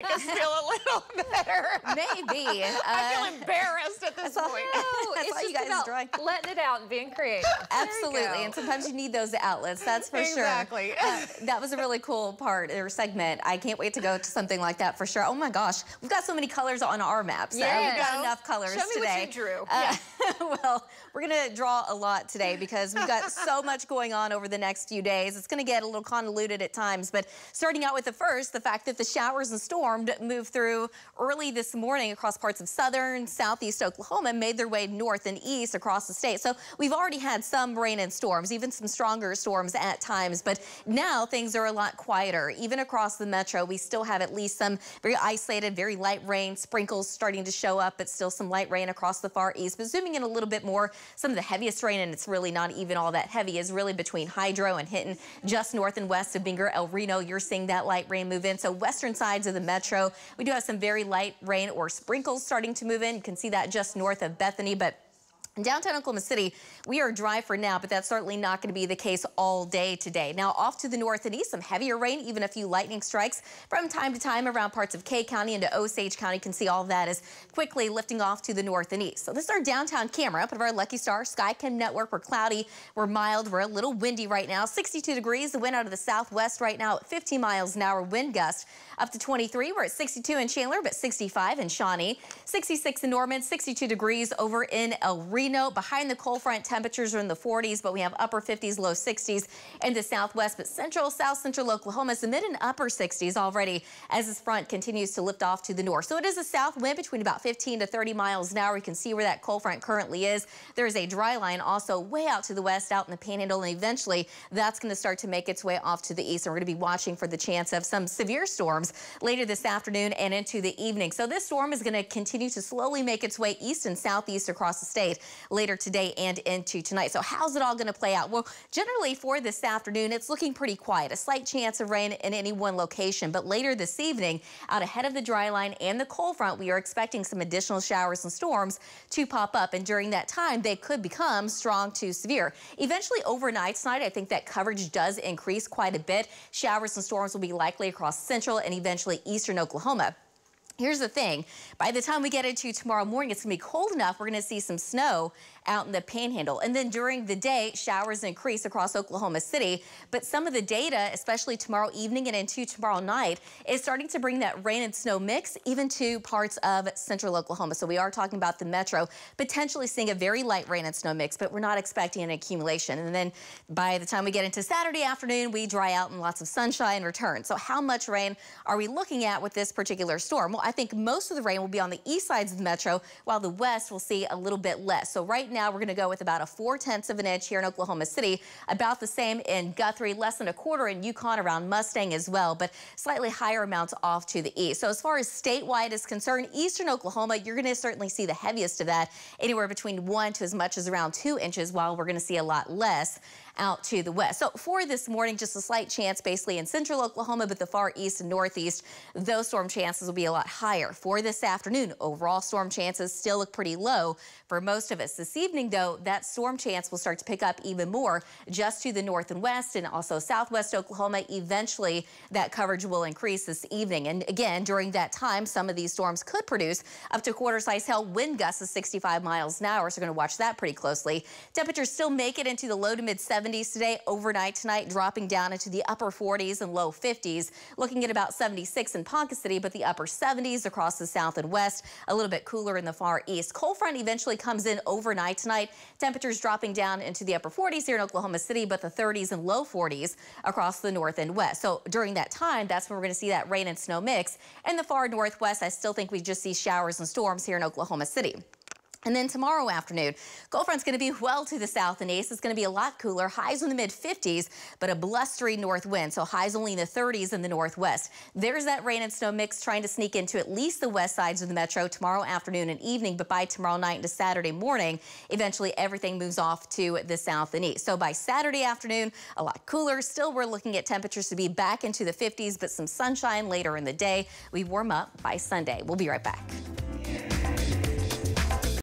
Make us feel a little better. Maybe. I feel embarrassed at this point. No, That's it's all just you guys about enjoy. letting it out and being creative. Absolutely, and sometimes you need those outlets, that's for Exactly. sure. That was a really cool part or segment. I can't wait to go to something like that for sure. Oh my gosh, we've got so many colors on our map. So Yeah, we've got enough colors Show me today. what you drew. Well, we're gonna draw a lot today because we've got so much going on over the next few days. It's gonna get a little convoluted at times, but starting out with the fact that the showers and storms moved through early this morning across parts of southern, southeast Oklahoma, made their way north and east across the state. So we've already had some rain and storms, even some stronger storms at times, but now things are a lot quieter. Even across the metro, we still have at least some very isolated, very light rain, sprinkles starting to show up, but still some light rain across the far east. But zooming in a little bit more, some of the heaviest rain, and it's really not even all that heavy, is really between Hydro and Hinton, just north and west of Binger, El Reno. You're seeing that light rain move in. So western sides of the metro, we do have some very light rain or sprinkles starting to move in. You can see that just north of Bethany, but in downtown Oklahoma City, we are dry for now, but that's certainly not going to be the case all day today. Now, off to the north and east, some heavier rain, even a few lightning strikes from time to time around parts of Kay County into Osage County. You can see all that is quickly lifting off to the north and east. So this is our downtown camera, part of our Lucky Star Skycam network. We're cloudy, we're mild, we're a little windy right now. 62 degrees, the wind out of the southwest right now at 15 miles an hour wind gust. Up to 23, we're at 62 in Chandler, but 65 in Shawnee. 66 in Norman, 62 degrees over in El Reno. Behind the cold front, temperatures are in the 40s, but we have upper 50s, low 60s in the southwest. But central, south central Oklahoma is the mid and upper 60s already as this front continues to lift off to the north. So it is a south wind between about 15 to 30 miles an hour. You can see where that cold front currently is. There is a dry line also way out to the west, out in the Panhandle, and eventually that's going to start to make its way off to the east. And we're going to be watching for the chance of some severe storms later this afternoon and into the evening. So this storm is going to continue to slowly make its way east and southeast across the state later today and into tonight. So how's it all going to play out? Well, generally for this afternoon, it's looking pretty quiet. A slight chance of rain in any one location. But later this evening, out ahead of the dry line and the cold front, we are expecting some additional showers and storms to pop up. And during that time, they could become strong to severe. Eventually overnight tonight, I think that coverage does increase quite a bit. Showers and storms will be likely across central and eventually eastern Oklahoma. Here's the thing, by the time we get into tomorrow morning, it's gonna be cold enough, we're gonna see some snow out in the Panhandle. And then during the day, showers increase across Oklahoma City. But some of the data, especially tomorrow evening and into tomorrow night, is starting to bring that rain and snow mix even to parts of central Oklahoma. So we are talking about the metro, potentially seeing a very light rain and snow mix, but we're not expecting an accumulation. And then by the time we get into Saturday afternoon, we dry out and lots of sunshine return. So how much rain are we looking at with this particular storm? Well, I think most of the rain will be on the east sides of the metro, while the west will see a little bit less. So right now we're going to go with about a 4/10 of an inch here in Oklahoma City, about the same in Guthrie, less than a quarter in Yukon around Mustang as well, but slightly higher amounts off to the east. So as far as statewide is concerned, eastern Oklahoma, you're going to certainly see the heaviest of that, anywhere between 1 to as much as around 2 inches, while we're going to see a lot less out to the west. So for this morning, just a slight chance basically in central Oklahoma, but the far east and northeast, those storm chances will be a lot higher. For this afternoon, overall storm chances still look pretty low for most of us. This evening, though, that storm chance will start to pick up even more just to the north and west and also southwest Oklahoma. Eventually, that coverage will increase this evening. And again, during that time, some of these storms could produce up to quarter-size hail, wind gusts of 65 miles an hour. So we're going to watch that pretty closely. Temperatures still make it into the low to mid 70s today. Overnight tonight, dropping down into the upper 40s and low 50s. Looking at about 76 in Ponca City, but the upper 70s across the south and west. A little bit cooler in the far east. Cold front eventually comes in overnight tonight. Temperatures dropping down into the upper 40s here in Oklahoma City, but the 30s and low 40s across the north and west. So during that time, that's when we're going to see that rain and snow mix. In the far northwest, I still think we just see showers and storms here in Oklahoma City. And then tomorrow afternoon, cold front's going to be well to the south and east. It's going to be a lot cooler. Highs in the mid-50s, but a blustery north wind. So highs only in the 30s in the northwest. There's that rain and snow mix trying to sneak into at least the west sides of the metro tomorrow afternoon and evening. But by tomorrow night into Saturday morning, eventually everything moves off to the south and east. So by Saturday afternoon, a lot cooler. Still, we're looking at temperatures to be back into the 50s, but some sunshine later in the day. We warm up by Sunday. We'll be right back.